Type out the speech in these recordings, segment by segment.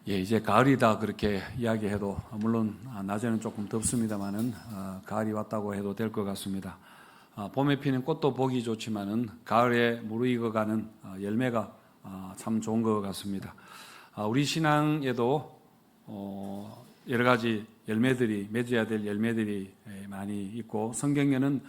예, 이제 가을이다 그렇게 이야기해도 물론 낮에는 조금 덥습니다만은 가을이 왔다고 해도 될 것 같습니다. 봄에 피는 꽃도 보기 좋지만은 가을에 무르익어가는 열매가 참 좋은 것 같습니다. 우리 신앙에도 여러 가지 열매들이 맺어야 될 열매들이 많이 있고 성경에는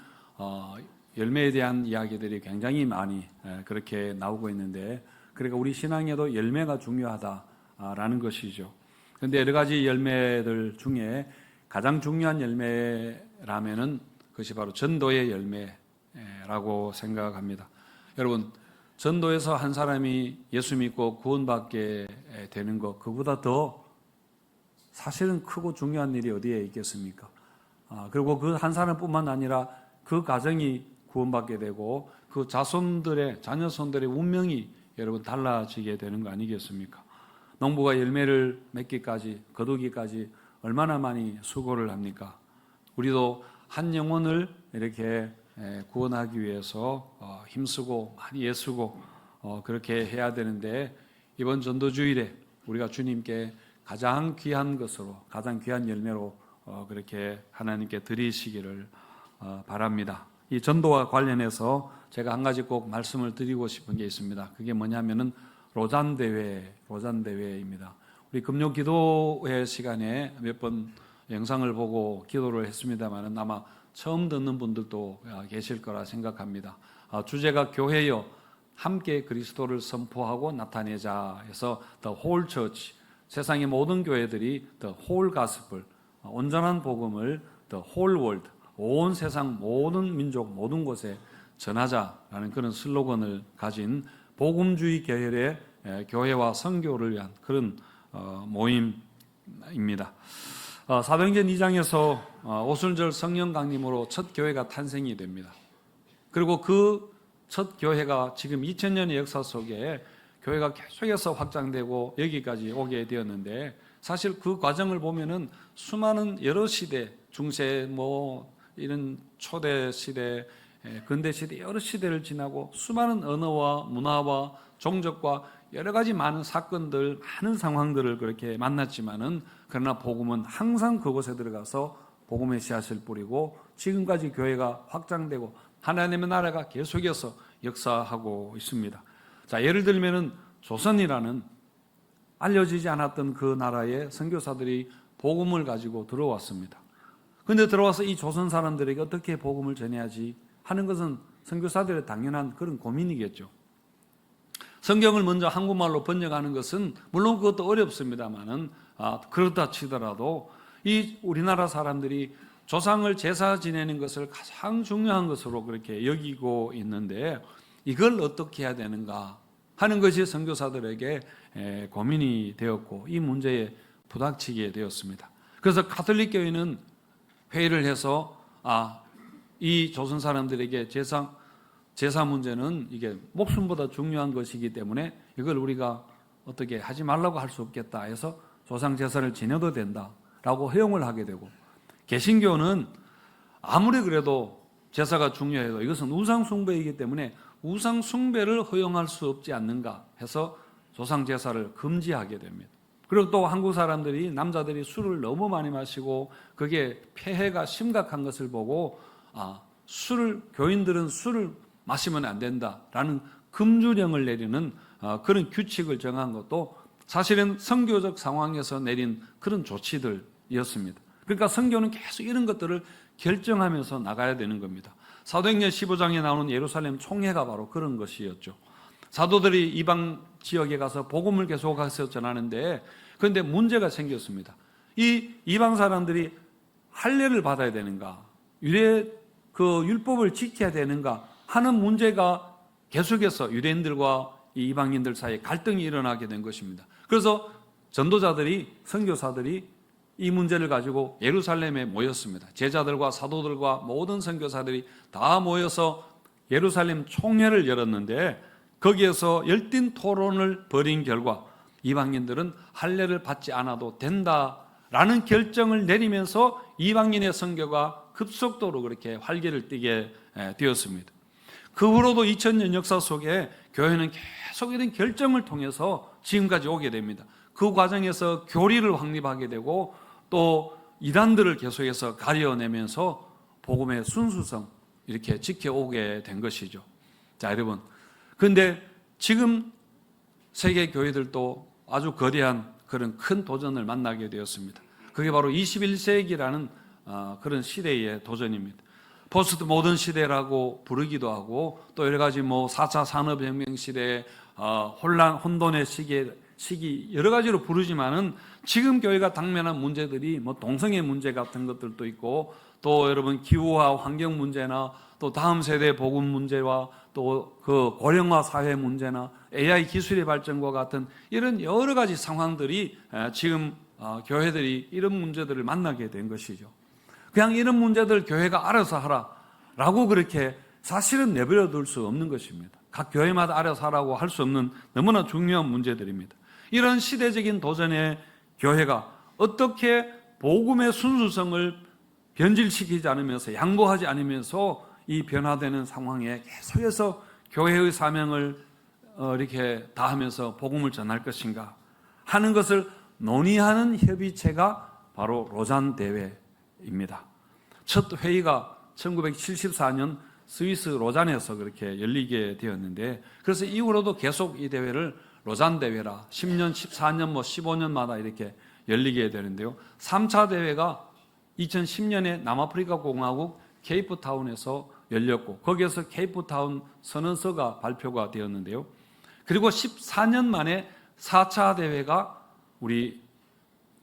열매에 대한 이야기들이 굉장히 많이 그렇게 나오고 있는데, 그러니까 우리 신앙에도 열매가 중요하다라는 것이죠. 그런데 여러 가지 열매들 중에 가장 중요한 열매라면은 그것이 바로 전도의 열매라고 생각합니다. 여러분, 전도에서 한 사람이 예수 믿고 구원받게 되는 것, 그보다 더 사실은 크고 중요한 일이 어디에 있겠습니까? 그리고 그 한 사람뿐만 아니라 그 가정이 구원받게 되고 그 자녀손들의 운명이 여러분 달라지게 되는 거 아니겠습니까? 농부가 열매를 맺기까지, 거두기까지 얼마나 많이 수고를 합니까? 우리도 한 영혼을 이렇게 구원하기 위해서 힘쓰고 많이 애쓰고 그렇게 해야 되는데, 이번 전도주일에 우리가 주님께 가장 귀한 것으로, 가장 귀한 열매로 그렇게 하나님께 드리시기를 바랍니다. 이 전도와 관련해서 제가 한 가지 꼭 말씀을 드리고 싶은 게 있습니다. 그게 뭐냐면은 로잔대회입니다. 우리 금요 기도회 시간에 몇 번 영상을 보고 기도를 했습니다만은 아마 처음 듣는 분들도 계실 거라 생각합니다. 주제가 교회여 함께 그리스도를 선포하고 나타내자 해서 The Whole Church, 세상의 모든 교회들이 The Whole Gospel, 온전한 복음을 The Whole World, 온 세상 모든 민족 모든 곳에 전하자라는 그런 슬로건을 가진 복음주의 계열의 교회와 선교를 위한 그런 모임입니다. 사도행전 2장에서 오순절 성령 강림으로 첫 교회가 탄생이 됩니다. 그리고 그 첫 교회가 지금 2000년의 역사 속에 교회가 계속해서 확장되고 여기까지 오게 되었는데, 사실 그 과정을 보면은 수많은 여러 시대, 중세 이런 초대 시대, 근대 시대, 여러 시대를 지나고 수많은 언어와 문화와 종족과 여러 가지 많은 사건들, 많은 상황들을 그렇게 만났지만은, 그러나 복음은 항상 그곳에 들어가서 복음의 씨앗을 뿌리고 지금까지 교회가 확장되고 하나님의 나라가 계속해서 역사하고 있습니다. 자, 예를 들면은 조선이라는 알려지지 않았던 그 나라에 선교사들이 복음을 가지고 들어왔습니다. 그런데 들어와서 이 조선 사람들에게 어떻게 복음을 전해야지 하는 것은 선교사들의 당연한 그런 고민이겠죠. 성경을 먼저 한국말로 번역하는 것은 물론 그것도 어렵습니다만은 그렇다 치더라도 이 우리나라 사람들이 조상을 제사 지내는 것을 가장 중요한 것으로 그렇게 여기고 있는데, 이걸 어떻게 해야 되는가 하는 것이 선교사들에게 고민이 되었고 이 문제에 부닥치게 되었습니다. 그래서 가톨릭 교회는 회의를 해서 이 조선 사람들에게 제사 문제는 이게 목숨보다 중요한 것이기 때문에 이걸 우리가 어떻게 하지 말라고 할 수 없겠다 해서 조상 제사를 지내도 된다라고 허용을 하게 되고, 개신교는 아무리 그래도 제사가 중요해도 이것은 우상 숭배이기 때문에 우상 숭배를 허용할 수 없지 않는가 해서 조상 제사를 금지하게 됩니다. 그리고 또 한국 사람들이, 남자들이 술을 너무 많이 마시고 그게 폐해가 심각한 것을 보고 교인들은 술을 마시면 안 된다라는 금주령을 내리는 그런 규칙을 정한 것도 사실은 선교적 상황에서 내린 그런 조치들이었습니다. 그러니까 선교는 계속 이런 것들을 결정하면서 나가야 되는 겁니다. 사도행전 15장에 나오는 예루살렘 총회가 바로 그런 것이었죠. 사도들이 이방 지역에 가서 복음을 계속해서 전하는데, 그런데 문제가 생겼습니다. 이 이방 사람들이 할례를 받아야 되는가, 율법을 지켜야 되는가 하는 문제가 계속해서 유대인들과 이 이방인들 사이에 갈등이 일어나게 된 것입니다. 그래서 전도자들이, 선교사들이 이 문제를 가지고 예루살렘에 모였습니다. 제자들과 사도들과 모든 선교사들이 다 모여서 예루살렘 총회를 열었는데, 거기에서 열띤 토론을 벌인 결과 이방인들은 할례를 받지 않아도 된다라는 결정을 내리면서 이방인의 선교가 급속도로 그렇게 활기를 띠게 되었습니다. 그 후로도 2000년 역사 속에 교회는 계속 이런 결정을 통해서 지금까지 오게 됩니다. 그 과정에서 교리를 확립하게 되고 또 이단들을 계속해서 가려내면서 복음의 순수성 이렇게 지켜오게 된 것이죠. 자, 여러분. 그런데 지금 세계 교회들도 아주 거대한 그런 큰 도전을 만나게 되었습니다. 그게 바로 21세기라는 그런 시대의 도전입니다. 포스트 모던 시대라고 부르기도 하고 또 여러 가지 4차 산업혁명 시대, 혼돈의 시기 여러 가지로 부르지만은 지금 교회가 당면한 문제들이 동성애 문제 같은 것들도 있고 또 여러분 기후와 환경 문제나 또 다음 세대 복음 문제와 또 그 고령화 사회 문제나 AI 기술의 발전과 같은 이런 여러 가지 상황들이 지금 교회들이 이런 문제들을 만나게 된 것이죠. 그냥 이런 문제들 교회가 알아서 하라라고 그렇게 사실은 내버려 둘 수 없는 것입니다. 각 교회마다 알아서 하라고 할 수 없는 너무나 중요한 문제들입니다. 이런 시대적인 도전에 교회가 어떻게 복음의 순수성을 변질시키지 않으면서 양보하지 않으면서 이 변화되는 상황에 계속해서 교회의 사명을 이렇게 다하면서 복음을 전할 것인가 하는 것을 논의하는 협의체가 바로 로잔 대회입니다. 첫 회의가 1974년 스위스 로잔에서 그렇게 열리게 되었는데 그래서 이후로도 계속 이 대회를 로잔 대회라 10년, 14년, 15년마다 이렇게 열리게 되는데요. 3차 대회가 2010년에 남아프리카 공화국 케이프타운에서 열렸고 거기에서 케이프타운 선언서가 발표가 되었는데요. 그리고 14년 만에 4차 대회가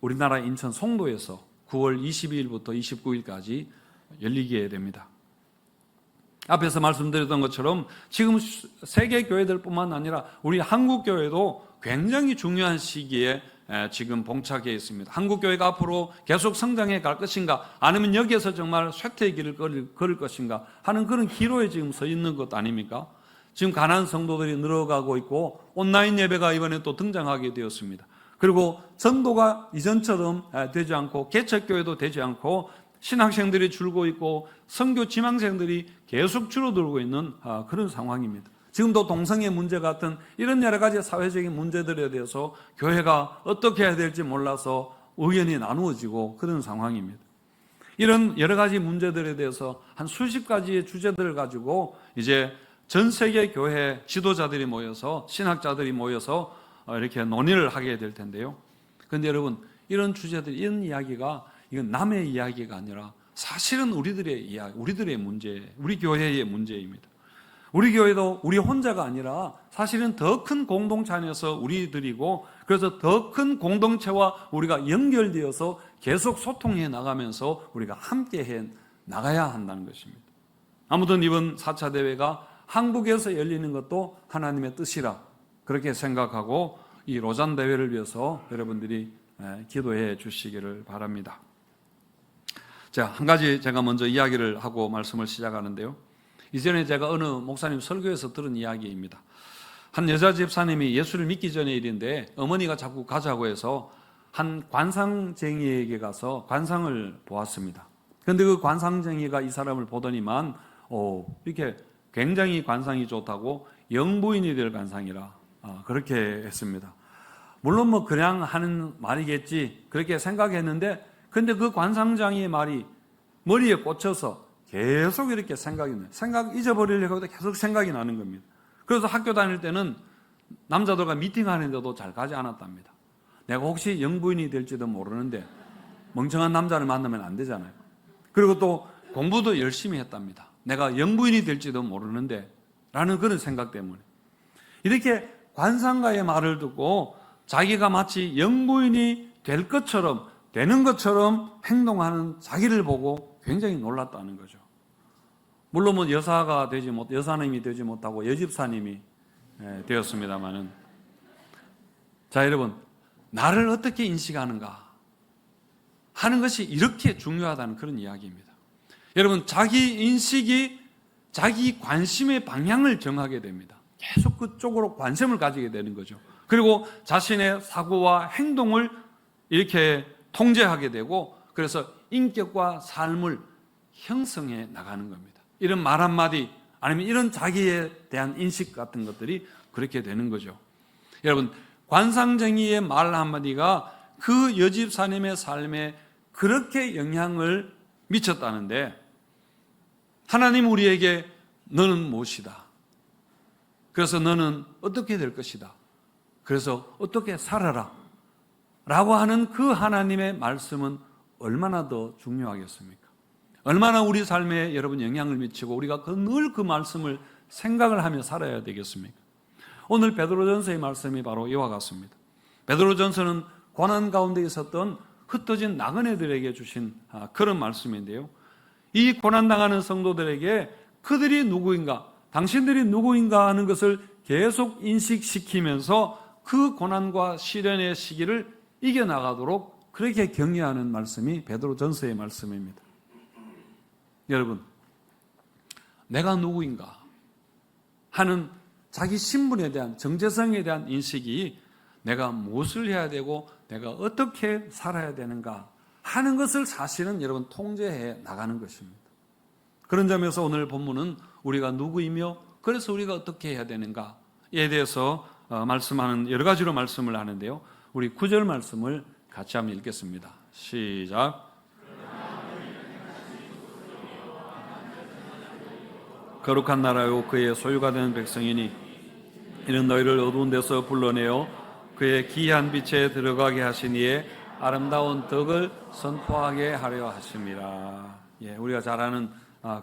우리나라 인천 송도에서 9월 22일부터 29일까지 열리게 됩니다. 앞에서 말씀드렸던 것처럼 지금 세계 교회들뿐만 아니라 우리 한국 교회도 굉장히 중요한 시기에 지금 봉착해 있습니다. 한국 교회가 앞으로 계속 성장해 갈 것인가 아니면 여기에서 정말 쇠퇴의 길을 걸을 것인가 하는 그런 기로에 지금 서 있는 것 아닙니까? 지금 가난한 성도들이 늘어가고 있고 온라인 예배가 이번에 또 등장하게 되었습니다. 그리고 전도가 이전처럼 되지 않고 개척교회도 되지 않고 신학생들이 줄고 있고 선교 지망생들이 계속 줄어들고 있는 그런 상황입니다. 지금도 동성애 문제 같은 이런 여러 가지 사회적인 문제들에 대해서 교회가 어떻게 해야 될지 몰라서 의견이 나누어지고 그런 상황입니다. 이런 여러 가지 문제들에 대해서 한 수십 가지의 주제들을 가지고 이제 전 세계 교회 지도자들이 모여서 신학자들이 모여서 이렇게 논의를 하게 될 텐데요. 그런데 여러분 이런 주제들, 이런 이야기가 이건 남의 이야기가 아니라 사실은 우리들의 이야기, 우리들의 문제, 우리 교회의 문제입니다. 우리 교회도 우리 혼자가 아니라 사실은 더 큰 공동체 안에서 우리들이고 그래서 더 큰 공동체와 우리가 연결되어서 계속 소통해 나가면서 우리가 함께 해 나가야 한다는 것입니다. 아무튼 이번 4차 대회가 한국에서 열리는 것도 하나님의 뜻이라 그렇게 생각하고 이 로잔 대회를 위해서 여러분들이 기도해 주시기를 바랍니다. 자, 한 가지 제가 먼저 이야기를 하고 말씀을 시작하는데요. 이전에 제가 어느 목사님 설교에서 들은 이야기입니다. 한 여자 집사님이 예수를 믿기 전의 일인데 어머니가 자꾸 가자고 해서 한 관상쟁이에게 가서 관상을 보았습니다. 그런데 그 관상쟁이가 이 사람을 보더니만 이렇게 굉장히 관상이 좋다고 영부인이 될 관상이라 그렇게 했습니다. 물론 그냥 하는 말이겠지 그렇게 생각했는데 근데 그 관상장이의 말이 머리에 꽂혀서 계속 이렇게 생각 잊어버리려고 해도 계속 생각이 나는 겁니다. 그래서 학교 다닐 때는 남자들과 미팅하는데도 잘 가지 않았답니다. 내가 혹시 영부인이 될지도 모르는데 멍청한 남자를 만나면 안 되잖아요. 그리고 또 공부도 열심히 했답니다. 내가 영부인이 될지도 모르는데 라는 그런 생각 때문에 이렇게 관상가의 말을 듣고 자기가 마치 영부인이 될 것처럼 되는 것처럼 행동하는 자기를 보고 굉장히 놀랐다는 거죠. 물론 여사님이 되지 못하고 여집사님이 되었습니다만은 자, 여러분 나를 어떻게 인식하는가 하는 것이 이렇게 중요하다는 그런 이야기입니다. 여러분 자기 인식이 자기 관심의 방향을 정하게 됩니다. 계속 그쪽으로 관심을 가지게 되는 거죠. 그리고 자신의 사고와 행동을 이렇게 통제하게 되고 그래서 인격과 삶을 형성해 나가는 겁니다. 이런 말 한마디 아니면 이런 자기에 대한 인식 같은 것들이 그렇게 되는 거죠. 여러분 관상쟁이의 말 한마디가 그 여집사님의 삶에 그렇게 영향을 미쳤다는데, 하나님 우리에게 너는 무엇이다, 그래서 너는 어떻게 될 것이다, 그래서 어떻게 살아라 라고 하는 그 하나님의 말씀은 얼마나 더 중요하겠습니까? 얼마나 우리 삶에 여러분 영향을 미치고 우리가 늘 그 말씀을 생각을 하며 살아야 되겠습니까? 오늘 베드로전서의 말씀이 바로 이와 같습니다. 베드로전서는 고난 가운데 있었던 흩어진 나그네들에게 주신 그런 말씀인데요, 이 고난당하는 성도들에게 그들이 누구인가, 당신들이 누구인가 하는 것을 계속 인식시키면서 그 고난과 시련의 시기를 이겨나가도록 그렇게 격려하는 말씀이 베드로전서의 말씀입니다. 여러분, 내가 누구인가 하는 자기 신분에 대한, 정체성에 대한 인식이 내가 무엇을 해야 되고 내가 어떻게 살아야 되는가 하는 것을 사실은 여러분 통제해 나가는 것입니다. 그런 점에서 오늘 본문은 우리가 누구이며 그래서 우리가 어떻게 해야 되는가에 대해서 말씀하는, 여러 가지로 말씀을 하는데요, 우리 9절 말씀을 같이 한번 읽겠습니다. 시작. 거룩한 나라요 그의 소유가 되는 백성이니 이는 너희를 어두운 데서 불러내어 그의 기이한 빛에 들어가게 하신 이의 아름다운 덕을 선포하게 하려 하심이라. 우리가 잘 아는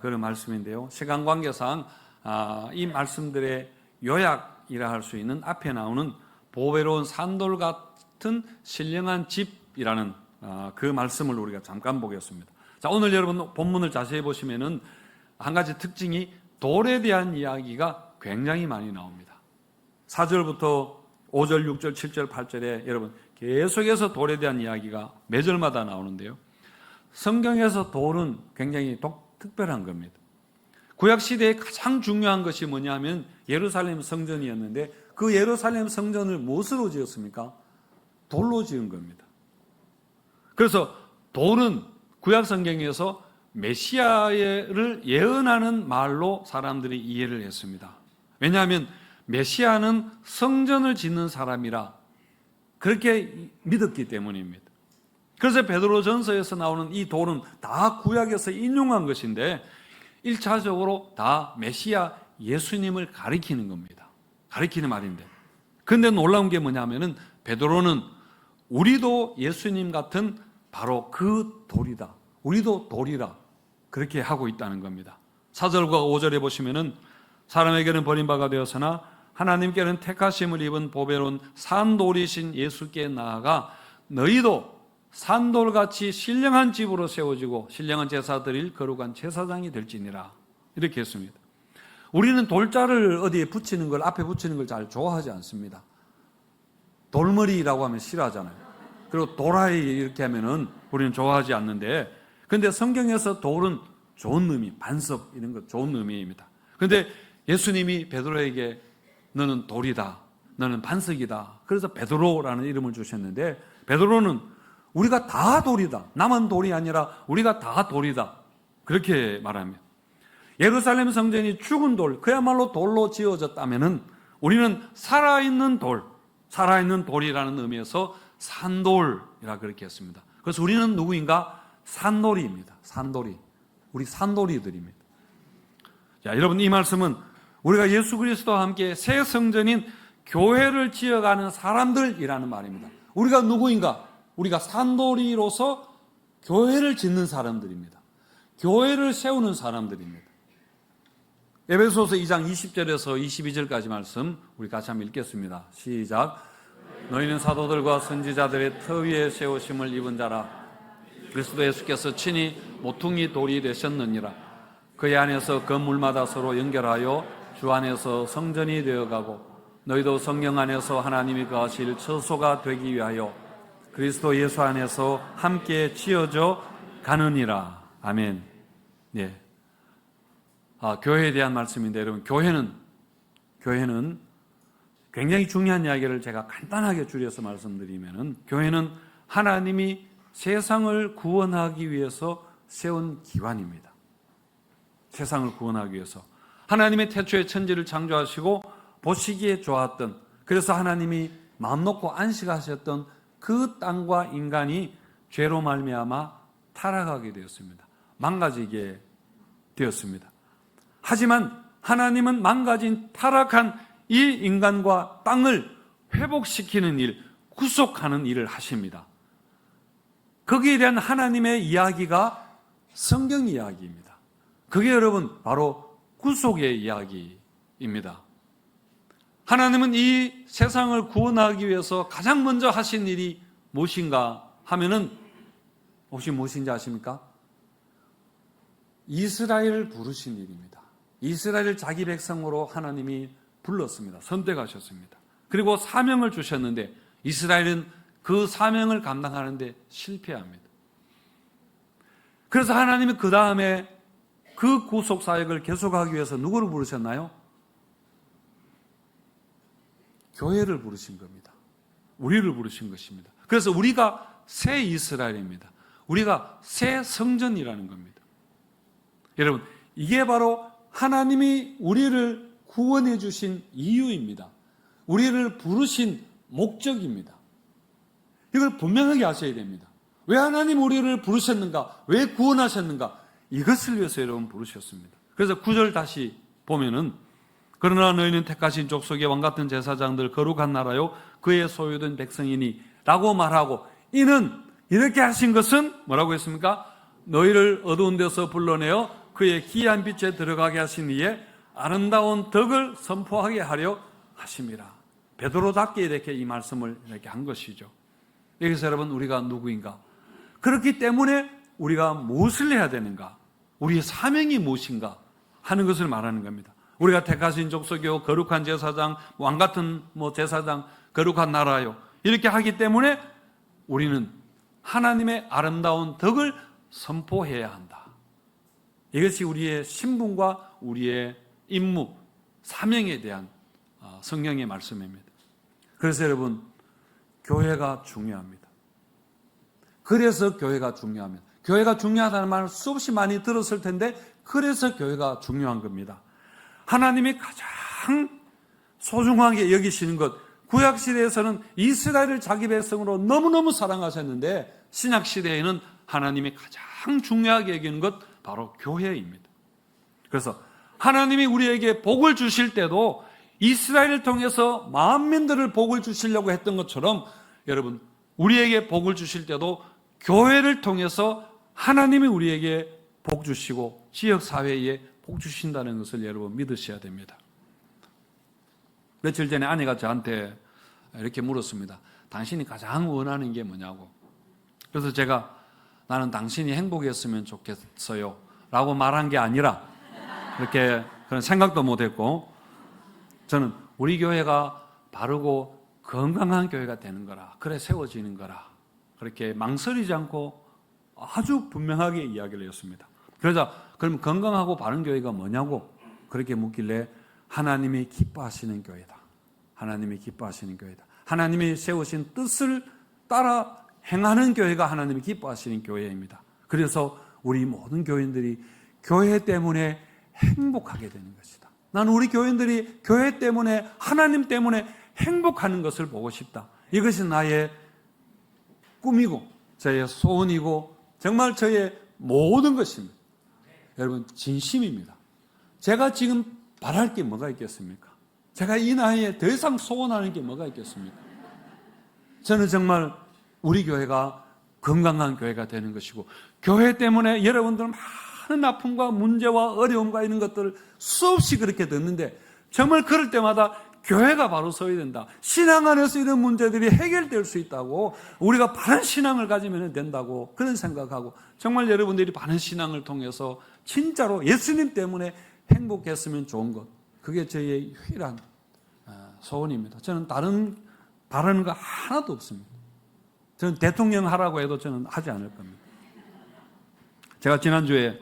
그런 말씀인데요, 시간 관계상 이 말씀들의 요약이라 할 수 있는 앞에 나오는 보배로운 산돌 같은 신령한 집이라는 그 말씀을 우리가 잠깐 보겠습니다. 자, 오늘 여러분 본문을 자세히 보시면은 한 가지 특징이 돌에 대한 이야기가 굉장히 많이 나옵니다. 4절부터 5절, 6절, 7절, 8절에 여러분 계속해서 돌에 대한 이야기가 매 절마다 나오는데요, 성경에서 돌은 굉장히 특별한 겁니다. 구약시대에 가장 중요한 것이 뭐냐면 예루살렘 성전이었는데 그 예루살렘 성전을 무엇으로 지었습니까? 돌로 지은 겁니다. 그래서 돌은 구약 성경에서 메시아를 예언하는 말로 사람들이 이해를 했습니다. 왜냐하면 메시아는 성전을 짓는 사람이라 그렇게 믿었기 때문입니다. 그래서 베드로전서에서 나오는 이 돌은 다 구약에서 인용한 것인데 1차적으로 다 메시아 예수님을 가리키는 겁니다. 가리키는 말인데, 그런데 놀라운 게 뭐냐면은 베드로는 우리도 예수님 같은 바로 그 돌이다, 우리도 돌이라 그렇게 하고 있다는 겁니다. 4절과 5절에 보시면은 사람에게는 버림바가 되었으나 하나님께는 택하심을 입은 보배로운 산돌이신 예수께 나아가 너희도 산돌같이 신령한 집으로 세워지고 신령한 제사 드릴 거룩한 제사장이 될지니라, 이렇게 했습니다. 우리는 돌자를 어디에 붙이는 걸, 앞에 붙이는 걸 잘 좋아하지 않습니다. 돌머리라고 하면 싫어하잖아요. 그리고 도라이 이렇게 하면은 우리는 좋아하지 않는데, 근데 성경에서 돌은 좋은 의미, 반석 이런 거 좋은 의미입니다. 그런데 예수님이 베드로에게 너는 돌이다, 너는 반석이다, 그래서 베드로라는 이름을 주셨는데, 베드로는 우리가 다 돌이다, 나만 돌이 아니라 우리가 다 돌이다, 그렇게 말합니다. 예루살렘 성전이 죽은 돌, 그야말로 돌로 지어졌다면은 우리는 살아있는 돌, 살아있는 돌이라는 의미에서 산돌이라 그렇게 했습니다. 그래서 우리는 누구인가? 산돌이입니다. 산돌이. 우리 산돌이들입니다. 자, 여러분, 이 말씀은 우리가 예수 그리스도와 함께 새 성전인 교회를 지어가는 사람들이라는 말입니다. 우리가 누구인가? 우리가 산돌이로서 교회를 짓는 사람들입니다. 교회를 세우는 사람들입니다. 에베소서 2장 20절에서 22절까지 말씀 우리 같이 한번 읽겠습니다. 시작. 너희는 사도들과 선지자들의 터 위에 세우심을 입은 자라. 그리스도 예수께서 친히 모퉁이 돌이 되셨느니라. 그의 안에서 건물마다 서로 연결하여 주 안에서 성전이 되어가고 너희도 성령 안에서 하나님이 거하실 처소가 되기 위하여 그리스도 예수 안에서 함께 지어져 가느니라. 아멘. 네. 교회에 대한 말씀인데, 여러분, 교회는 굉장히 중요한 이야기를 제가 간단하게 줄여서 말씀드리면은, 교회는 하나님이 세상을 구원하기 위해서 세운 기관입니다. 세상을 구원하기 위해서 하나님의 태초에 천지를 창조하시고 보시기에 좋았던, 그래서 하나님이 마음 놓고 안식하셨던 그 땅과 인간이 죄로 말미암아 타락하게 되었습니다. 망가지게 되었습니다. 하지만 하나님은 망가진 타락한 이 인간과 땅을 회복시키는 일, 구속하는 일을 하십니다. 거기에 대한 하나님의 이야기가 성경 이야기입니다. 그게 여러분 바로 구속의 이야기입니다. 하나님은 이 세상을 구원하기 위해서 가장 먼저 하신 일이 무엇인가 하면은 혹시 무엇인지 아십니까? 이스라엘을 부르신 일입니다. 이스라엘을 자기 백성으로 하나님이 불렀습니다. 선택하셨습니다. 그리고 사명을 주셨는데 이스라엘은 그 사명을 감당하는데 실패합니다. 그래서 하나님이 그 다음에 그 구속 사역을 계속하기 위해서 누구를 부르셨나요? 교회를 부르신 겁니다. 우리를 부르신 것입니다. 그래서 우리가 새 이스라엘입니다. 우리가 새 성전이라는 겁니다. 여러분, 이게 바로 하나님이 우리를 구원해 주신 이유입니다. 우리를 부르신 목적입니다. 이걸 분명하게 아셔야 됩니다. 왜 하나님 우리를 부르셨는가? 왜 구원하셨는가? 이것을 위해서 여러분 부르셨습니다. 그래서 9절 다시 보면은 그러나 너희는 택하신 족속의 왕같은 제사장들 거룩한 나라요 그의 소유된 백성이니 라고 말하고 이는 이렇게 하신 것은 뭐라고 했습니까? 너희를 어두운 데서 불러내어 그의 기이한 빛에 들어가게 하신 이에 아름다운 덕을 선포하게 하려 하심이라. 베드로답게 이렇게 이 말씀을 이렇게 한 것이죠. 여기서 여러분 우리가 누구인가? 그렇기 때문에 우리가 무엇을 해야 되는가? 우리의 사명이 무엇인가? 하는 것을 말하는 겁니다. 우리가 택하신 족속이요 거룩한 제사장, 왕같은 제사장, 거룩한 나라요 이렇게 하기 때문에 우리는 하나님의 아름다운 덕을 선포해야 한다. 이것이 우리의 신분과 우리의 임무, 사명에 대한 성경의 말씀입니다. 그래서 여러분 교회가 중요합니다. 그래서 교회가 중요합니다. 교회가 중요하다는 말을 수없이 많이 들었을 텐데 그래서 교회가 중요한 겁니다. 하나님이 가장 소중하게 여기시는 것, 구약시대에서는 이스라엘을 자기 백성으로 너무너무 사랑하셨는데 신약시대에는 하나님이 가장 중요하게 여기는 것 바로 교회입니다. 그래서 하나님이 우리에게 복을 주실 때도 이스라엘을 통해서 만민들을 복을 주시려고 했던 것처럼 여러분 우리에게 복을 주실 때도 교회를 통해서 하나님이 우리에게 복 주시고 지역사회에 복 주신다는 것을 여러분 믿으셔야 됩니다. 며칠 전에 아내가 저한테 이렇게 물었습니다. 당신이 가장 원하는 게 뭐냐고. 그래서 제가 나는 당신이 행복했으면 좋겠어요 라고 말한 게 아니라 그렇게 그런 생각도 못했고 저는 우리 교회가 바르고 건강한 교회가 되는 거라, 그래 세워지는 거라 그렇게 망설이지 않고 아주 분명하게 이야기를 했습니다. 그러자 그럼 건강하고 바른 교회가 뭐냐고 그렇게 묻길래 하나님이 기뻐하시는 교회다. 하나님이 기뻐하시는 교회다. 하나님이 세우신 뜻을 따라 행하는 교회가 하나님이 기뻐하시는 교회입니다. 그래서 우리 모든 교인들이 교회 때문에 행복하게 되는 것이다. 나는 우리 교인들이 교회 때문에 하나님 때문에 행복하는 것을 보고 싶다. 이것이 나의 꿈이고 저의 소원이고 정말 저의 모든 것입니다. 여러분 진심입니다. 제가 지금 바랄 게 뭐가 있겠습니까? 제가 이 나이에 더 이상 소원하는 게 뭐가 있겠습니까? 저는 정말 우리 교회가 건강한 교회가 되는 것이고 교회 때문에 여러분들 많은 아픔과 문제와 어려움과 이런 것들을 수없이 그렇게 듣는데 정말 그럴 때마다 교회가 바로 서야 된다. 신앙 안에서 이런 문제들이 해결될 수 있다고 우리가 바른 신앙을 가지면 된다고 그런 생각하고 정말 여러분들이 바른 신앙을 통해서 진짜로 예수님 때문에 행복했으면 좋은 것 그게 저의 유일한 소원입니다. 저는 다른 바라는 거 하나도 없습니다. 저는 대통령 하라고 해도 저는 하지 않을 겁니다. 제가 지난주에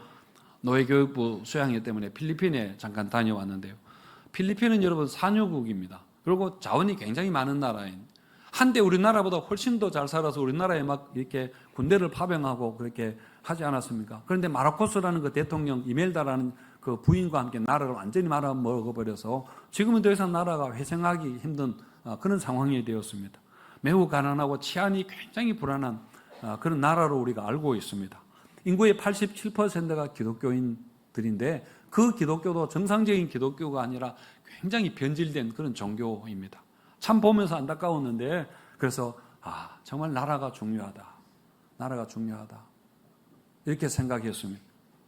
노예교육부 수양회 때문에 필리핀에 잠깐 다녀왔는데요. 필리핀은 여러분 산유국입니다. 그리고 자원이 굉장히 많은 나라인 한때 우리나라보다 훨씬 더 잘 살아서 우리나라에 막 이렇게 군대를 파병하고 그렇게 하지 않았습니까? 그런데 마르코스라는 그 대통령 이멜다라는 그 부인과 함께 나라를 완전히 말아먹어버려서 지금은 더 이상 나라가 회생하기 힘든 그런 상황이 되었습니다. 매우 가난하고 치안이 굉장히 불안한 그런 나라로 우리가 알고 있습니다. 인구의 87%가 기독교인들인데 그 기독교도 정상적인 기독교가 아니라 굉장히 변질된 그런 종교입니다. 참 보면서 안타까웠는데 그래서 정말 나라가 중요하다. 나라가 중요하다. 이렇게 생각했습니다.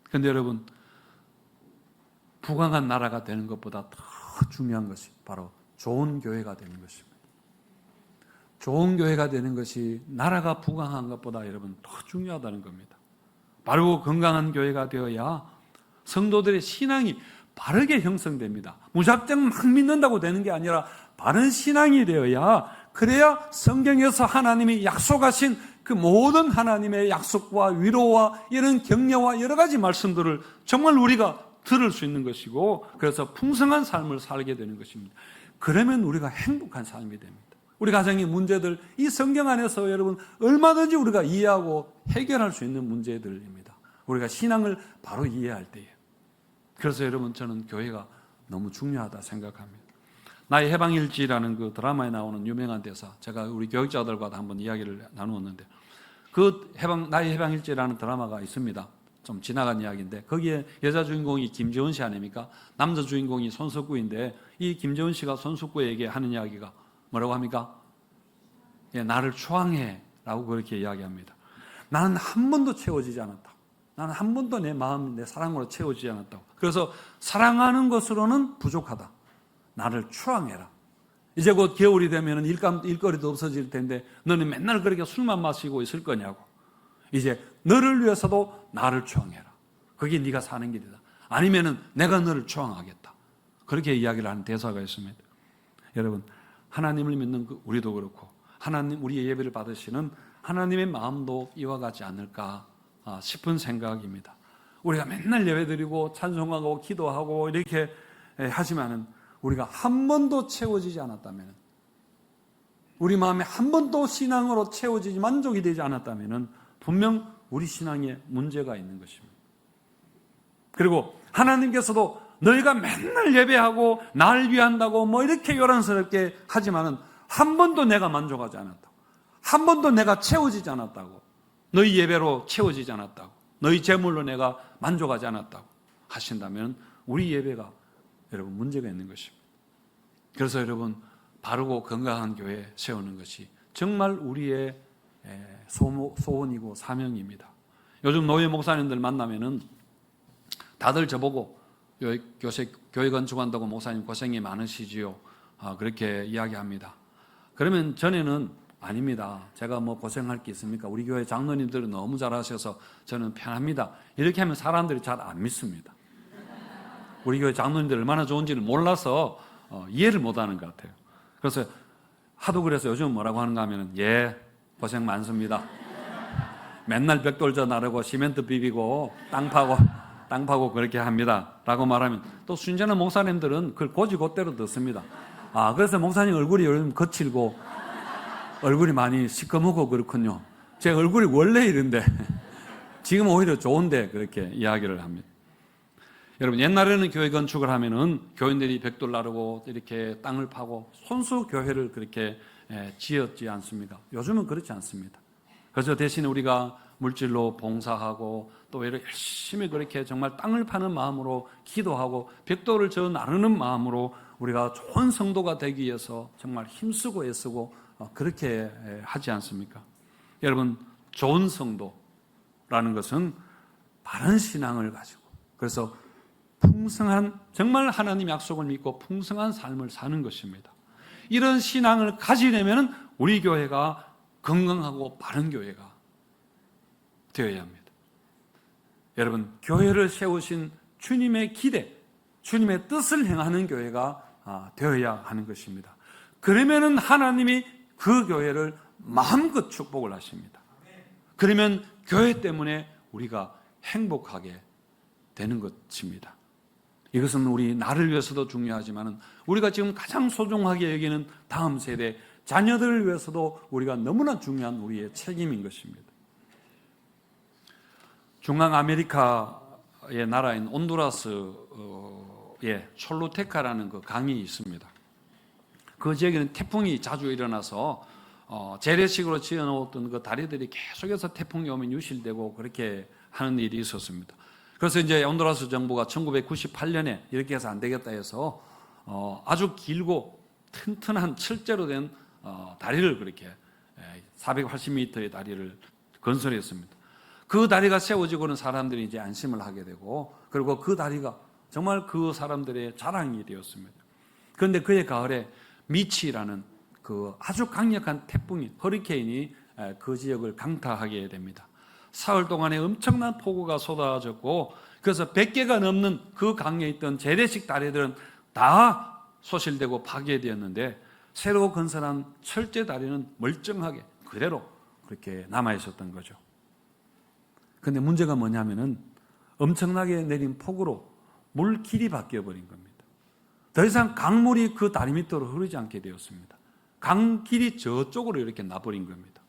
그런데 여러분, 부강한 나라가 되는 것보다 더 중요한 것이 바로 좋은 교회가 되는 것입니다. 좋은 교회가 되는 것이 나라가 부강한 것보다 여러분 더 중요하다는 겁니다. 바르고 건강한 교회가 되어야 성도들의 신앙이 바르게 형성됩니다. 무작정 막 믿는다고 되는 게 아니라 바른 신앙이 되어야, 그래야 성경에서 하나님이 약속하신 그 모든 하나님의 약속과 위로와 이런 격려와 여러 가지 말씀들을 정말 우리가 들을 수 있는 것이고, 그래서 풍성한 삶을 살게 되는 것입니다. 그러면 우리가 행복한 삶이 됩니다. 우리 가정의 문제들, 이 성경 안에서 여러분 얼마든지 우리가 이해하고 해결할 수 있는 문제들입니다. 우리가 신앙을 바로 이해할 때에. 그래서 여러분, 저는 교회가 너무 중요하다 생각합니다. 나의 해방일지라는 그 드라마에 나오는 유명한 대사, 제가 우리 교육자들과도 한번 이야기를 나누었는데, 그 나의 해방일지라는 드라마가 있습니다. 좀 지나간 이야기인데, 거기에 여자 주인공이 김재원 씨 아닙니까? 남자 주인공이 손석구인데, 이 김재원 씨가 손석구에게 하는 이야기가 뭐라고 합니까? 나를 추앙해 라고 그렇게 이야기합니다. 나는 한 번도 채워지지 않았다. 나는 한 번도 내 마음, 내 사랑으로 채워지지 않았다고. 그래서 사랑하는 것으로는 부족하다. 나를 추앙해라. 이제 곧 겨울이 되면 일거리도 없어질 텐데 너는 맨날 그렇게 술만 마시고 있을 거냐고. 이제 너를 위해서도 나를 추앙해라. 그게 네가 사는 길이다. 아니면은 내가 너를 추앙하겠다. 그렇게 이야기를 하는 대사가 있습니다. 여러분, 하나님을 믿는 우리도 그렇고 하나님, 우리의 예배를 받으시는 하나님의 마음도 이와 같지 않을까 싶은 생각입니다. 우리가 맨날 예배드리고 찬송하고 기도하고 이렇게 하지만은 우리가 한 번도 채워지지 않았다면, 우리 마음에 한 번도 신앙으로 채워지지 만족이 되지 않았다면 분명 우리 신앙에 문제가 있는 것입니다. 그리고 하나님께서도 너희가 맨날 예배하고 날 위한다고 뭐 이렇게 요란스럽게 하지만은 한 번도 내가 만족하지 않았다고, 한 번도 내가 채워지지 않았다고, 너희 예배로 채워지지 않았다고, 너희 제물로 내가 만족하지 않았다고 하신다면 우리 예배가 여러분 문제가 있는 것입니다. 그래서 여러분, 바르고 건강한 교회 세우는 것이 정말 우리의 소원이고 사명입니다. 요즘 노예 목사님들 만나면은 다들 저보고 요새 교회 건축한다고 목사님 고생이 많으시지요, 그렇게 이야기합니다. 그러면 전에는 아닙니다. 제가 뭐 고생할 게 있습니까? 우리 교회 장로님들은 너무 잘하셔서 저는 편합니다. 이렇게 하면 사람들이 잘 안 믿습니다. 우리 교회 장로님들 얼마나 좋은지를 몰라서 이해를 못하는 것 같아요. 그래서 하도 그래서 요즘 뭐라고 하는가 하면 고생 많습니다. 맨날 벽돌져 나르고 시멘트 비비고 땅 파고 그렇게 합니다 라고 말하면 또 순전한 목사님들은 그걸 고지고대로 듣습니다. 그래서 목사님 얼굴이 요즘 거칠고 얼굴이 많이 시커멓고 그렇군요. 제 얼굴이 원래 이런데 지금 오히려 좋은데 그렇게 이야기를 합니다. 여러분, 옛날에는 교회 건축을 하면은 교인들이 벽돌 나르고 이렇게 땅을 파고 손수 교회를 그렇게 지었지 않습니까? 요즘은 그렇지 않습니다. 그래서 대신에 우리가 물질로 봉사하고 또 이렇게 열심히 그렇게 정말 땅을 파는 마음으로 기도하고 벽돌을 저 나르는 마음으로 우리가 좋은 성도가 되기 위해서 정말 힘쓰고 애쓰고 그렇게 하지 않습니까? 여러분, 좋은 성도라는 것은 바른 신앙을 가지고, 그래서 풍성한, 정말 하나님 약속을 믿고 풍성한 삶을 사는 것입니다. 이런 신앙을 가지려면 우리 교회가 건강하고 바른 교회가 되어야 합니다. 여러분, 교회를 세우신 주님의 기대, 주님의 뜻을 행하는 교회가 되어야 하는 것입니다. 그러면은 하나님이 그 교회를 마음껏 축복을 하십니다. 그러면 교회 때문에 우리가 행복하게 되는 것입니다. 이것은 우리 나를 위해서도 중요하지만 우리가 지금 가장 소중하게 여기는 다음 세대 자녀들을 위해서도 우리가 너무나 중요한 우리의 책임인 것입니다. 중앙 아메리카의 나라인 온두라스에 촐루테카라는 그 강이 있습니다. 그 지역에는 태풍이 자주 일어나서 재래식으로 지어놓았던 그 다리들이 계속해서 태풍이 오면 유실되고 그렇게 하는 일이 있었습니다. 그래서 이제 온두라스 정부가 1998년에 이렇게 해서 안 되겠다 해서 아주 길고 튼튼한 철제로 된 다리를 그렇게 480m의 다리를 건설했습니다. 그 다리가 세워지고는 사람들이 이제 안심을 하게 되고, 그리고 그 다리가 정말 그 사람들의 자랑이 되었습니다. 그런데 그해 가을에 미치라는 그 아주 강력한 태풍이, 허리케인이 그 지역을 강타하게 됩니다. 사흘 동안에 엄청난 폭우가 쏟아졌고, 그래서 100개가 넘는 그 강에 있던 재래식 다리들은 다 소실되고 파괴되었는데, 새로 건설한 철제 다리는 멀쩡하게 그대로 그렇게 남아 있었던 거죠. 그런데 문제가 뭐냐면은 엄청나게 내린 폭우로 물길이 바뀌어 버린 겁니다. 더 이상 강물이 그 다리 밑으로 흐르지 않게 되었습니다. 강길이 저쪽으로 이렇게 나버린 겁니다.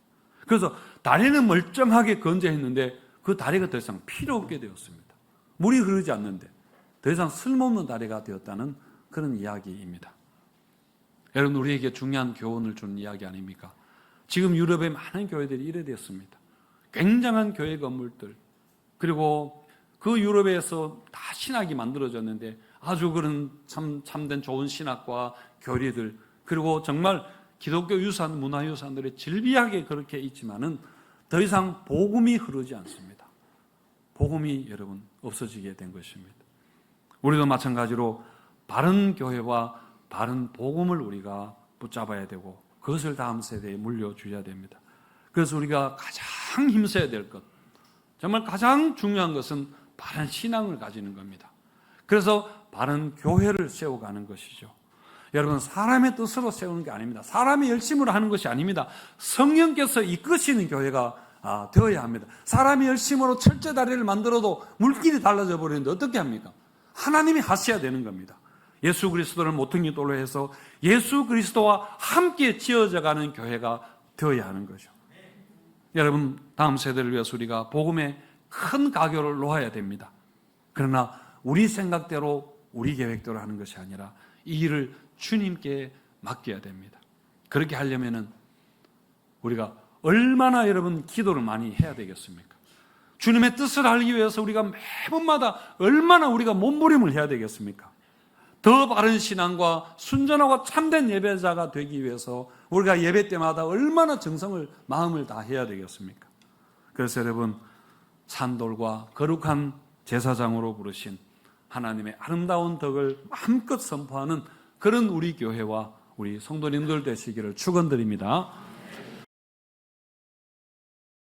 그래서 다리는 멀쩡하게 건재했는데 그 다리가 더 이상 필요 없게 되었습니다. 물이 흐르지 않는데 더 이상 쓸모없는 다리가 되었다는 그런 이야기입니다. 여러분, 우리에게 중요한 교훈을 준 이야기 아닙니까? 지금 유럽의 많은 교회들이 이래 됐습니다. 굉장한 교회 건물들, 그리고 그 유럽에서 다 신학이 만들어졌는데 아주 그런 참된 좋은 신학과 교리들, 그리고 정말 기독교 유산, 문화유산들이 질비하게 그렇게 있지만은 더 이상 복음이 흐르지 않습니다. 복음이 여러분 없어지게 된 것입니다. 우리도 마찬가지로 바른 교회와 바른 복음을 우리가 붙잡아야 되고 그것을 다음 세대에 물려줘야 됩니다. 그래서 우리가 가장 힘써야 될 것, 정말 가장 중요한 것은 바른 신앙을 가지는 겁니다. 그래서 바른 교회를 세워가는 것이죠. 여러분, 사람의 뜻으로 세우는 게 아닙니다. 사람의 열심으로 하는 것이 아닙니다. 성령께서 이끄시는 교회가 되어야 합니다. 사람이 열심으로 철제 다리를 만들어도 물길이 달라져 버리는데 어떻게 합니까? 하나님이 하셔야 되는 겁니다. 예수 그리스도를 모퉁이 돌로 해서 예수 그리스도와 함께 지어져가는 교회가 되어야 하는 거죠. 여러분, 다음 세대를 위해서 우리가 복음에 큰 가교를 놓아야 됩니다. 그러나 우리 생각대로 우리 계획대로 하는 것이 아니라 이 일을 주님께 맡겨야 됩니다. 그렇게 하려면은 우리가 얼마나 여러분 기도를 많이 해야 되겠습니까? 주님의 뜻을 알기 위해서 우리가 매번마다 얼마나 우리가 몸부림을 해야 되겠습니까? 더 바른 신앙과 순전하고 참된 예배자가 되기 위해서 우리가 예배 때마다 얼마나 정성을, 마음을 다해야 되겠습니까? 그래서 여러분, 산돌과 거룩한 제사장으로 부르신 하나님의 아름다운 덕을 마음껏 선포하는 그런 우리 교회와 우리 성도님들 되시기를 축원드립니다.